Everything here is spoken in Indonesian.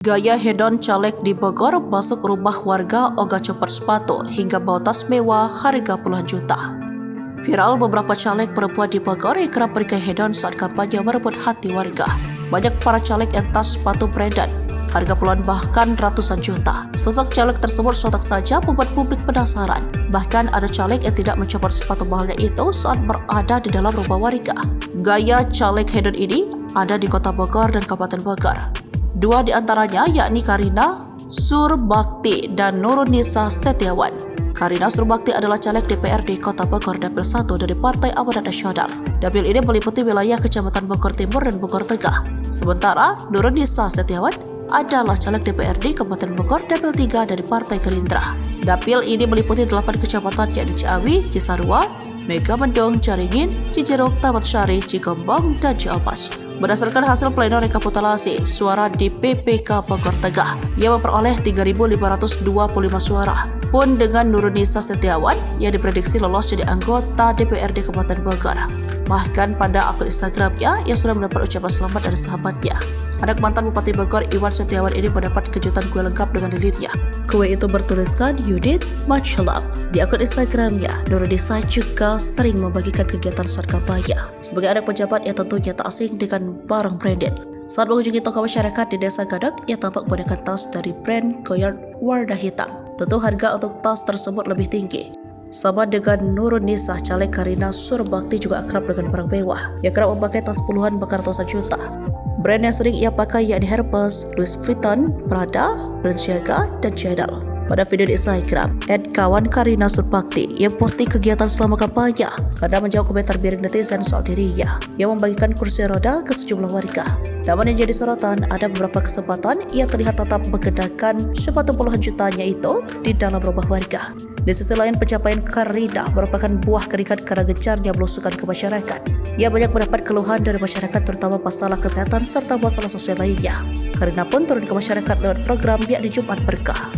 Gaya hedon caleg di Bogor masuk rumah warga ogah copot sepatu hingga bawa tas mewah harga puluhan juta. Viral beberapa caleg perempuan di Bogor yang kerap bergaya hedon saat kampanye merebut hati warga. Banyak para caleg yang tas sepatu branded, harga puluhan bahkan ratusan juta. Sosok caleg tersebut sontak saja membuat publik penasaran. Bahkan ada caleg yang tidak mencopot sepatu mahalnya itu saat berada di dalam rumah warga. Gaya caleg hedon ini ada di Kota Bogor dan Kabupaten Bogor. Dua di antaranya yakni Karina Surbakti dan Nurunisa Setiawan. Karina Surbakti adalah caleg DPRD Kota Bogor Dapil 1 dari Partai Amanat Nasional. Dapil ini meliputi wilayah Kecamatan Bogor Timur dan Bogor Tengah. Sementara Nurunisa Setiawan adalah caleg DPRD Kabupaten Bogor Dapil 3 dari Partai Gerindra. Dapil ini meliputi 8 kecamatan yakni Ciawi, Cisarua, Megamendung, Caringin, Cijeruk, Taman Sari, Cigombong, dan Ciapas. Berdasarkan hasil pleno rekapitulasi suara di PPK Bogor Tengah yang memperoleh 3.525 suara, pun dengan Nurunisa Setiawan yang diprediksi lolos jadi anggota DPRD Kabupaten Bogor. Bahkan pada akun Instagramnya yang sudah mendapat ucapan selamat dari sahabatnya. Anak mantan Bupati Bogor Iwan Setiawan ini mendapat kejutan kue lengkap dengan lilitnya. Kue itu bertuliskan Yudit Much Love. Di akun Instagramnya, Nurunisa juga sering membagikan kegiatan saat kampanye. Sebagai anak pejabat yang tentunya tak asing dengan barang branded. Saat mengunjungi toko masyarakat di Desa Gadak, ia tampak menggunakan tas dari brand Goyard warna hitam. Tentu harga untuk tas tersebut lebih tinggi. Sama dengan Nurunisa, caleg Karina Surbakti juga akrab dengan barang mewah. Ia kerap memakai tas puluhan bahkan ratusan juta. Brand yang sering ia pakai yakni Hermes, Louis Vuitton, Prada, Balenciaga, dan Chanel. Pada video di Instagram, @kawan Karina Surbakti yang posting kegiatan selama kampanye karena menjawab komentar miring netizen soal dirinya yang membagikan kursi roda ke sejumlah warga. Namun yang jadi sorotan, ada beberapa kesempatan ia terlihat tetap menggunakan sepatu puluhan jutanya itu di dalam rumah warga. Di sisi lain, pencapaian Karina merupakan buah keringat karena gencarnya belusukan ke masyarakat. Ia banyak mendapat keluhan dari masyarakat terutama masalah kesehatan serta masalah sosial lainnya. Karina pun turun ke masyarakat lewat program yakni Jumat Berkah.